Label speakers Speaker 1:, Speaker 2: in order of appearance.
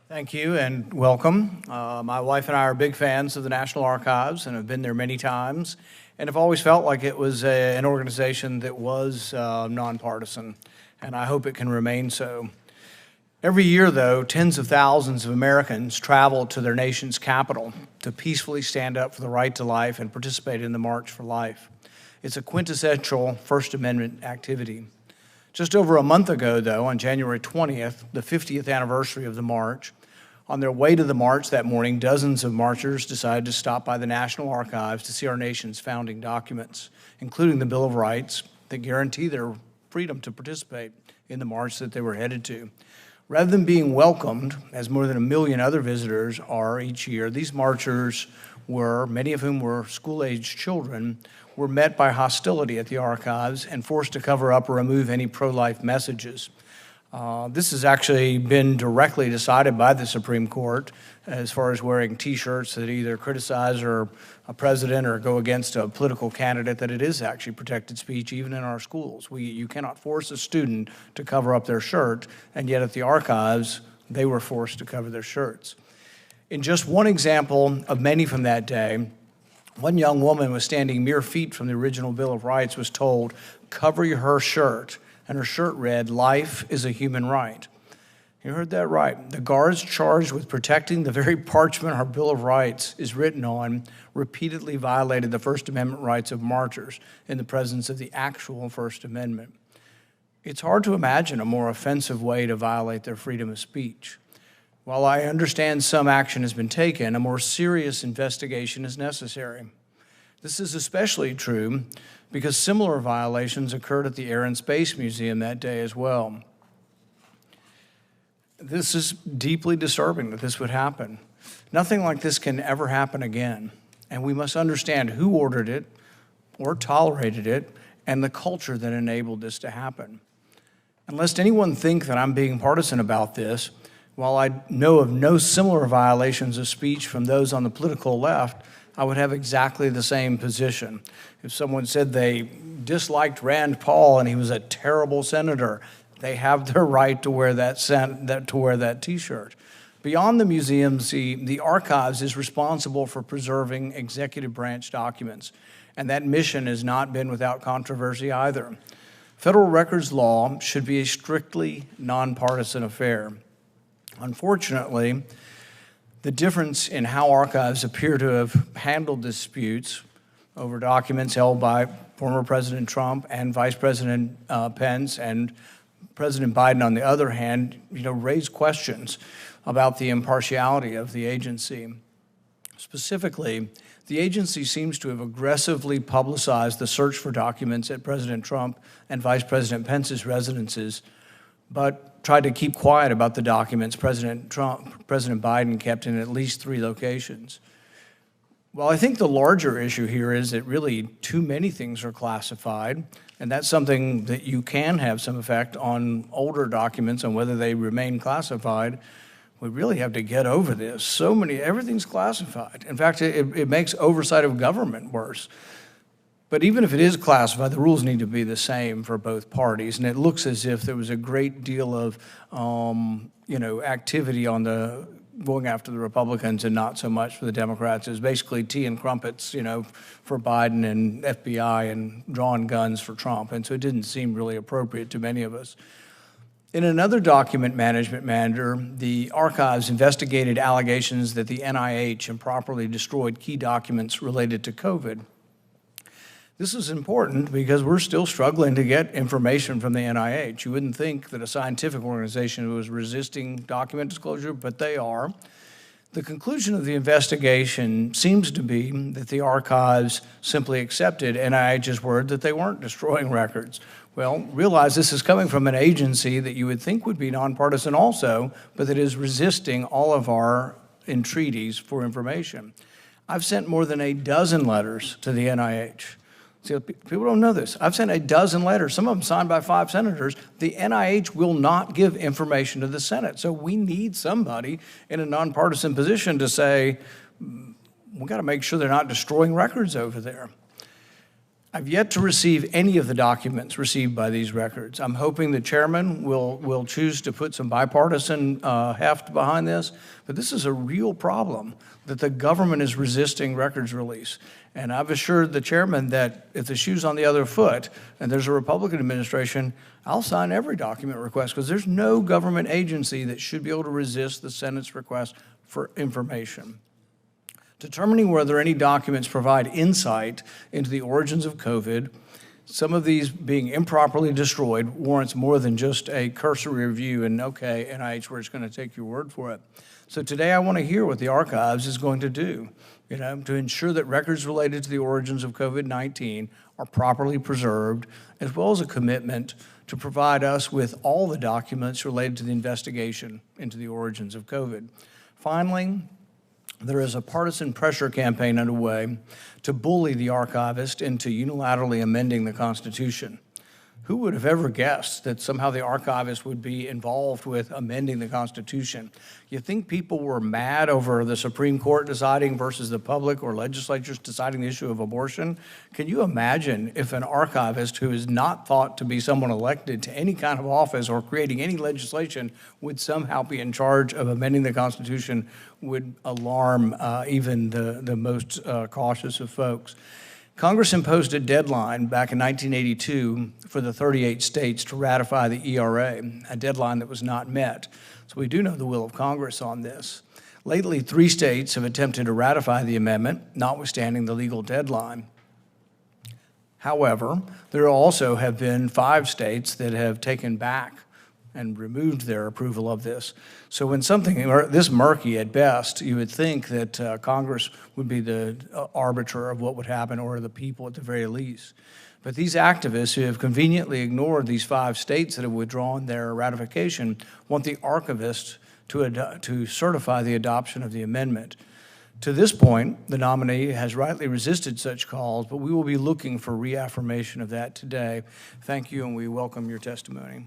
Speaker 1: Thank you and welcome. My wife and I are big fans of the National Archives and have been there many times and have always felt like it was an organization that was nonpartisan, and I hope it can remain so. Every year, though, tens of thousands of Americans travel to their nation's capital to peacefully stand up for the right to life and participate in the March for Life. It's a quintessential First Amendment activity. Just over a month ago, though, on January 20th, the 50th anniversary of the march, on their way to the march that morning, dozens of marchers decided to stop by the National Archives to see our nation's founding documents, including the Bill of Rights that guarantee their freedom to participate in the march that they were headed to. Rather than being welcomed, as more than 1 million other visitors are each year, these marchers many of whom were school-aged children, were met by hostility at the archives and forced to cover up or remove any pro-life messages. This has actually been directly decided by the Supreme Court as far as wearing T-shirts that either criticize a president or go against a political candidate, that it is actually protected speech even in our schools. You cannot force a student to cover up their shirt, and yet at the archives, they were forced to cover their shirts. In just one example of many from that day, one young woman was standing mere feet from the original Bill of Rights was told, "Cover her shirt," and her shirt read, "Life is a human right." You heard that right. The guards charged with protecting the very parchment our Bill of Rights is written on repeatedly violated the First Amendment rights of marchers in the presence of the actual First Amendment. It's hard to imagine a more offensive way to violate their freedom of speech. While I understand some action has been taken, a more serious investigation is necessary. This is especially true because similar violations occurred at the Air and Space Museum that day as well. This is deeply disturbing that this would happen. Nothing like this can ever happen again, and we must understand who ordered it or tolerated it and the culture that enabled this to happen. And lest anyone think that I'm being partisan about this, while I know of no similar violations of speech from those on the political left, I would have exactly the same position. If someone said they disliked Rand Paul and he was a terrible senator, they have their right to wear that T-shirt. Beyond the museums, the archives is responsible for preserving executive branch documents, and that mission has not been without controversy either. Federal records law should be a strictly nonpartisan affair. Unfortunately, the difference in how archives appear to have handled disputes over documents held by former President Trump and Vice President Pence and President Biden, on the other hand, raise questions about the impartiality of the agency. Specifically, the agency seems to have aggressively publicized the search for documents at President Trump and Vice President Pence's residences, but tried to keep quiet about the documents President Biden kept in at least 3 locations. Well, I think the larger issue here is that really too many things are classified, and that's something that you can have some effect on older documents on whether they remain classified. We really have to get over this. Everything's classified. In fact, it makes oversight of government worse. But even if it is classified, the rules need to be the same for both parties. And it looks as if there was a great deal of, activity on going after the Republicans and not so much for the Democrats. It was basically tea and crumpets, for Biden and FBI and drawn guns for Trump. And so it didn't seem really appropriate to many of us. In another document management matter, the archives investigated allegations that the NIH improperly destroyed key documents related to COVID. This is important because we're still struggling to get information from the NIH. You wouldn't think that a scientific organization was resisting document disclosure, but they are. The conclusion of the investigation seems to be that the archives simply accepted NIH's word that they weren't destroying records. Well, realize this is coming from an agency that you would think would be nonpartisan also, but that is resisting all of our entreaties for information. I've sent more than a dozen letters to the NIH. See, people don't know this. I've sent a dozen letters, some of them signed by 5 senators. The NIH will not give information to the Senate. So we need somebody in a nonpartisan position to say, we got to make sure they're not destroying records over there. I've yet to receive any of the documents received by these records. I'm hoping the chairman will choose to put some bipartisan heft behind this, but this is a real problem that the government is resisting records release. And I've assured the chairman that if the shoe's on the other foot and there's a Republican administration, I'll sign every document request, because there's no government agency that should be able to resist the Senate's request for information. Determining whether any documents provide insight into the origins of COVID, some of these being improperly destroyed, warrants more than just a cursory review and, okay, NIH, we're just going to take your word for it. So today I want to hear what the archives is going to do, to ensure that records related to the origins of COVID-19 are properly preserved, as well as a commitment to provide us with all the documents related to the investigation into the origins of COVID. Finally, there is a partisan pressure campaign underway to bully the archivist into unilaterally amending the Constitution. Who would have ever guessed that somehow the archivist would be involved with amending the Constitution? You think people were mad over the Supreme Court deciding versus the public or legislatures deciding the issue of abortion? Can you imagine if an archivist who is not thought to be someone elected to any kind of office or creating any legislation would somehow be in charge of amending the Constitution? Would alarm even the most cautious of folks. Congress imposed a deadline back in 1982 for the 38 states to ratify the ERA, a deadline that was not met. So we do know the will of Congress on this. Lately, 3 states have attempted to ratify the amendment, notwithstanding the legal deadline. However, there also have been 5 states that have taken back and removed their approval of this. So when something this murky at best, you would think that Congress would be the arbiter of what would happen, or the people at the very least. But these activists who have conveniently ignored these 5 states that have withdrawn their ratification want the archivist to certify the adoption of the amendment. To this point, the nominee has rightly resisted such calls, but we will be looking for reaffirmation of that today. Thank you, and we welcome your testimony.